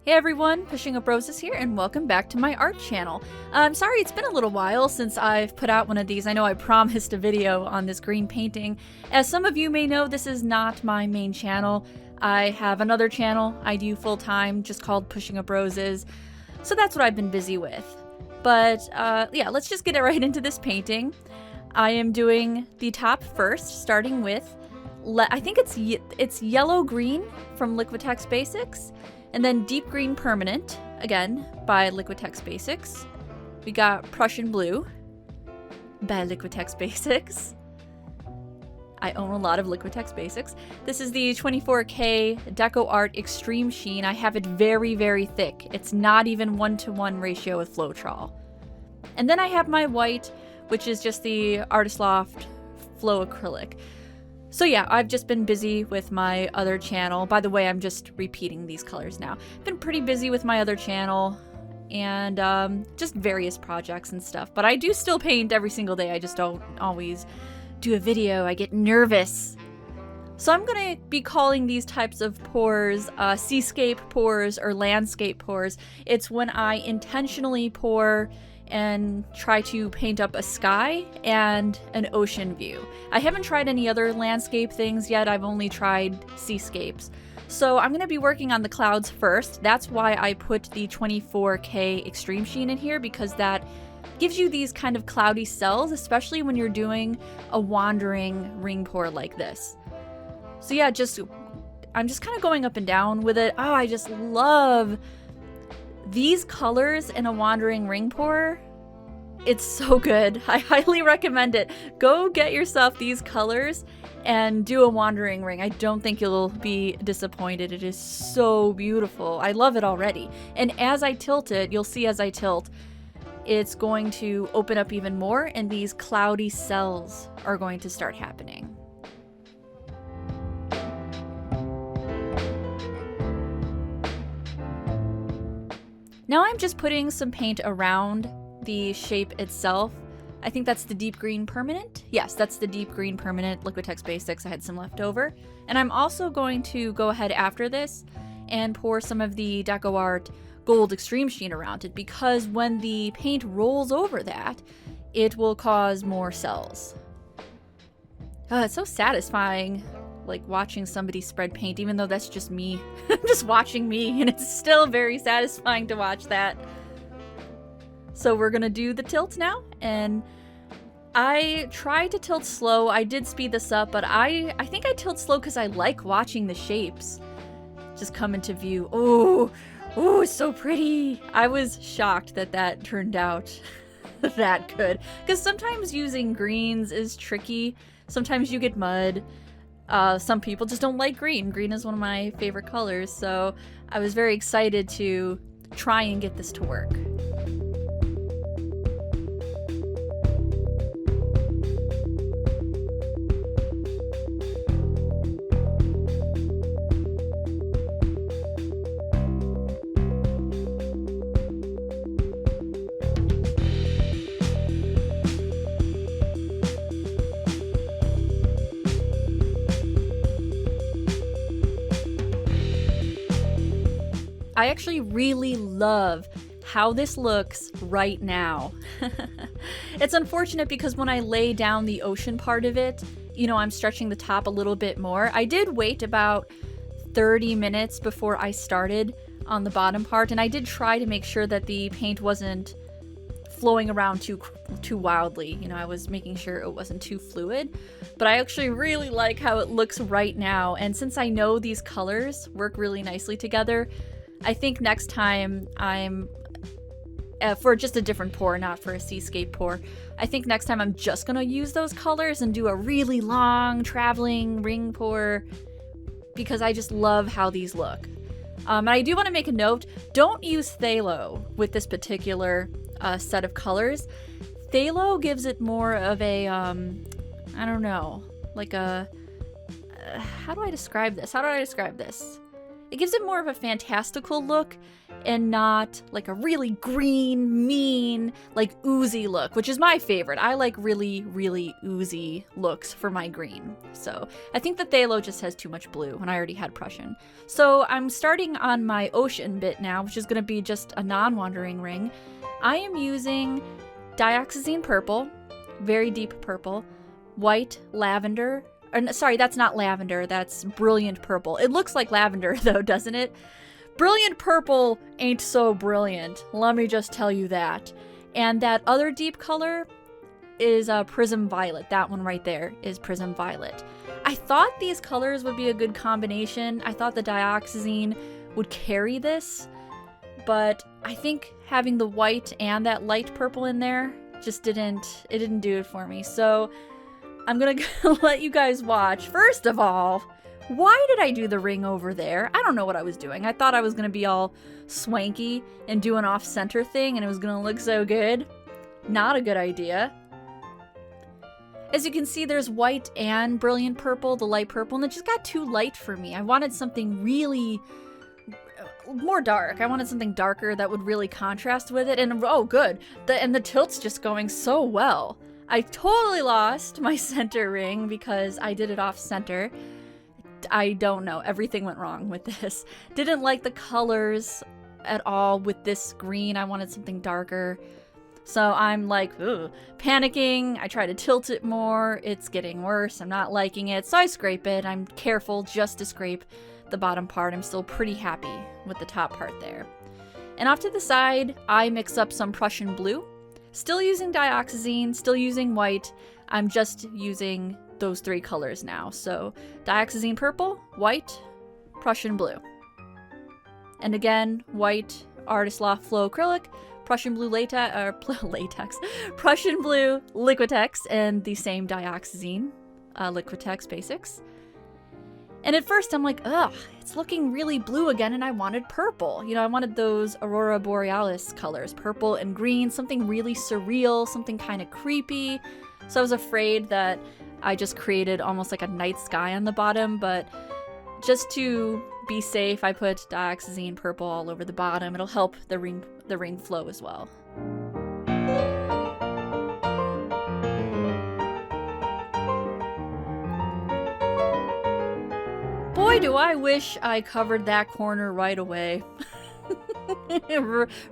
Hey everyone, PushingUpRoses here, and welcome back to my art channel. I'm sorry it's been a little while since I've put out one of these. I know I promised a video on this green painting. As some of you may know, this is not my main channel. I have another channel I do full-time just called PushingUpRoses, so that's what I've been busy with. But yeah, let's just get right into this painting. I am doing the top first, starting with, I think it's yellow-green from Liquitex Basics. And then Deep Green Permanent, again, by Liquitex Basics. We got Prussian Blue by Liquitex Basics. I own a lot of Liquitex Basics. This is the 24K DecoArt Extreme Sheen. I have it very, very thick. It's not even 1-to-1 ratio with Floetrol. And then I have my white, which is just the Artist Loft Flow Acrylic. So yeah, I've just been busy with my other channel. By the way, I'm just repeating these colors now. I've been pretty busy with my other channel and just various projects and stuff. But I do still paint every single day. I just don't always do a video. I get nervous. So I'm going to be calling these types of pours seascape pours or landscape pours. It's when I intentionally pour and try to paint up a sky and an ocean view. I haven't tried any other landscape things yet. I've only tried seascapes. So I'm gonna be working on the clouds first. That's why I put the 24K Extreme Sheen in here, because that gives you these kind of cloudy cells, especially when you're doing a wandering ring pour like this. So yeah, I'm just kind of going up and down with it. Oh, I just love these colors in a wandering ring pour. It's so good. I highly recommend it. Go get yourself these colors and do a wandering ring. I don't think you'll be disappointed. It is so beautiful. I love it already. And as I tilt it, you'll see as I tilt, it's going to open up even more and these cloudy cells are going to start happening. Now I'm just putting some paint around the shape itself. I think that's the Deep Green Permanent. Yes, that's the Deep Green Permanent Liquitex Basics. I had some left over. And I'm also going to go ahead after this and pour some of the DecoArt Gold Extreme Sheen around it, because when the paint rolls over that, it will cause more cells. Oh, it's so satisfying, like watching somebody spread paint, even though that's just me. Just watching me, and it's still very satisfying to watch that. So we're gonna do the tilt now, and I tried to tilt slow. I did speed this up, but I think I tilt slow because I like watching the shapes just come into view. Oh, it's so pretty. I was shocked that that turned out that good, because sometimes using greens is tricky. Sometimes you get mud. Some people just don't like green. Green is one of my favorite colors, so I was very excited to try and get this to work. I actually really love how this looks right now. It's unfortunate because when I lay down the ocean part of it, you know, I'm stretching the top a little bit more. I did wait about 30 minutes before I started on the bottom part, and I did try to make sure that the paint wasn't flowing around too wildly. You know, I was making sure it wasn't too fluid, but I actually really like how it looks right now. And since I know these colors work really nicely together, I think next time I'm, for just a different pour, not for a seascape pour, I think next time I'm just gonna use those colors and do a really long traveling ring pour, because I just love how these look. And I do want to make a note, don't use phthalo with this particular set of colors. Phthalo gives it more of a, I don't know, like a, how do I describe this? It gives it more of a fantastical look and not like a really green, mean, like oozy look, which is my favorite. I like really, really oozy looks for my green. So I think that Phthalo just has too much blue and I already had Prussian. So I'm starting on my ocean bit now, which is going to be just a non-wandering ring. I am using Dioxazine purple, very deep purple, white lavender. Sorry, that's not lavender, that's brilliant purple. It looks like lavender though, doesn't it? Brilliant purple ain't so brilliant, let me just tell you that. And that other deep color is Prism Violet. That one right there is Prism Violet. I thought these colors would be a good combination. I thought the Dioxazine would carry this, but I think having the white and that light purple in there just didn't do it for me. So I'm gonna let you guys watch. First of all, why did I do the ring over there? I don't know what I was doing. I thought I was gonna be all swanky and do an off-center thing and it was gonna look so good. Not a good idea. As you can see, there's white and brilliant purple, the light purple, and it just got too light for me. I wanted something really more dark. I wanted something darker that would really contrast with it, and oh good. And the tilt's just going so well. I totally lost my center ring because I did it off center. I don't know, everything went wrong with this. Didn't like the colors at all with this green. I wanted something darker. So I'm like, ugh, panicking. I try to tilt it more. It's getting worse. I'm not liking it. So I scrape it. I'm careful just to scrape the bottom part. I'm still pretty happy with the top part there. And off to the side, I mix up some Prussian blue. Still using Dioxazine, still using white. I'm just using those three colors now. So Dioxazine purple, white, Prussian blue. And again, white, Artist Loft Flow Acrylic, Prussian blue latex, Prussian blue Liquitex, and the same Dioxazine Liquitex basics. And at first I'm like, ugh, it's looking really blue again, and I wanted purple. You know, I wanted those Aurora Borealis colors, purple and green, something really surreal, something kind of creepy. So I was afraid that I just created almost like a night sky on the bottom, but just to be safe, I put Dioxazine purple all over the bottom. It'll help the ring flow as well. Boy, do I wish I covered that corner right away.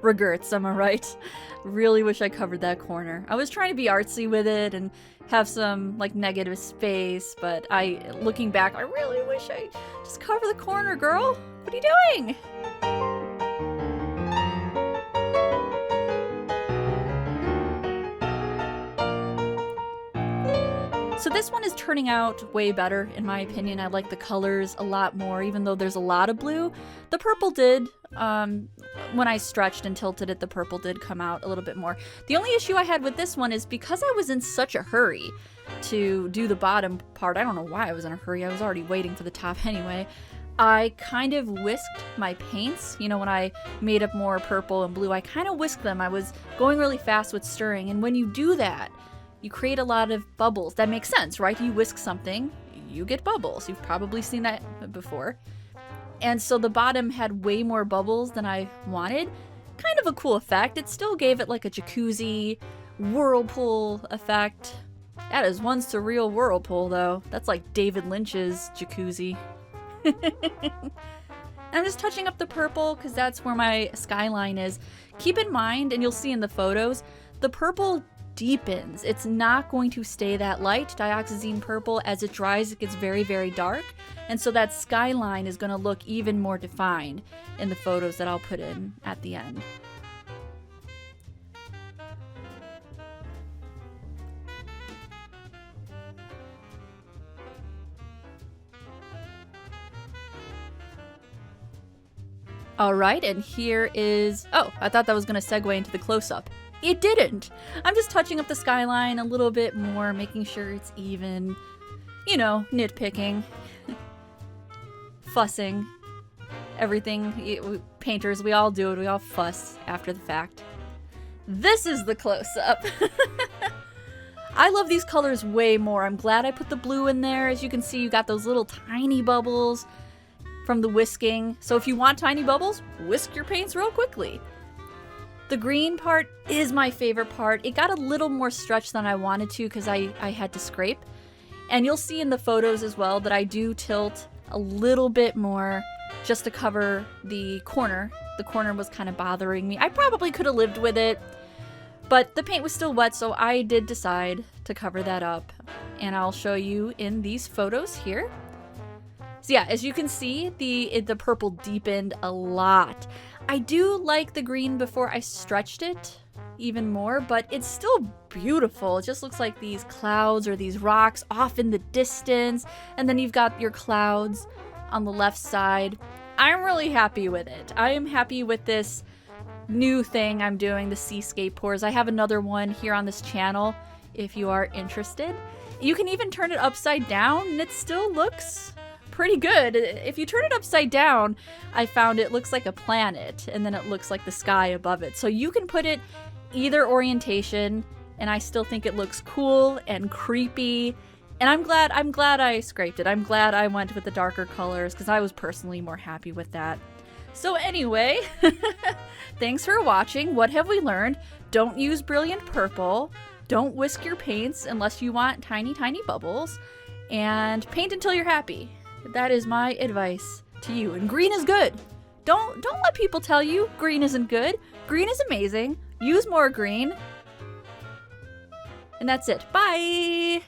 Regrets, am I right? Really wish I covered that corner. I was trying to be artsy with it and have some like negative space, but looking back, I really wish I just cover the corner, girl. What are you doing? So this one is turning out way better, in my opinion. I like the colors a lot more, even though there's a lot of blue. The purple did, when I stretched and tilted it, the purple did come out a little bit more. The only issue I had with this one is because I was in such a hurry to do the bottom part. I don't know why I was in a hurry. I was already waiting for the top anyway. I kind of whisked my paints. You know, when I made up more purple and blue, I kind of whisked them. I was going really fast with stirring, and when you do that, you create a lot of bubbles. That makes sense, right? You whisk something, you get bubbles. You've probably seen that before. And so the bottom had way more bubbles than I wanted. Kind of a cool effect. It still gave it like a jacuzzi, whirlpool effect. That is one surreal whirlpool though. That's like David Lynch's jacuzzi. I'm just touching up the purple because that's where my skyline is. Keep in mind, and you'll see in the photos, the purple deepens. It's not going to stay that light. Dioxazine purple, as it dries, it gets very, very dark. And so that skyline is going to look even more defined in the photos that I'll put in at the end. All right, and here is, oh, I thought that was going to segue into the close-up. It didn't. I'm just touching up the skyline a little bit more, making sure it's even, you know, nitpicking, fussing, everything. Painters, we all do it. We all fuss after the fact. This is the close-up. I love these colors way more. I'm glad I put the blue in there. As you can see, you got those little tiny bubbles. from the whisking. So if you want tiny bubbles, whisk your paints real quickly. The green part is my favorite part. It got a little more stretch than I wanted to because I had to scrape. And you'll see in the photos as well that I do tilt a little bit more just to cover the corner. The corner was kind of bothering me. I probably could have lived with it, but the paint was still wet, so I did decide to cover that up. And I'll show you in these photos here. So yeah, as you can see, the purple deepened a lot. I do like the green before I stretched it even more, but it's still beautiful. It just looks like these clouds or these rocks off in the distance, and then you've got your clouds on the left side. I'm really happy with it. I am happy with this new thing I'm doing, the Seascape Pours. I have another one here on this channel if you are interested. You can even turn it upside down and it still looks pretty good. If you turn it upside down, I found it looks like a planet, and then it looks like the sky above it. So you can put it either orientation, and I still think it looks cool and creepy. And I'm glad I scraped it. I'm glad I went with the darker colors because I was personally more happy with that. So anyway, thanks for watching. What have we learned? Don't use brilliant purple. Don't whisk your paints unless you want tiny, tiny bubbles. And paint until you're happy. That is my advice to you. And green is good. Don't let people tell you green isn't good. Green is amazing. Use more green. And that's it. Bye!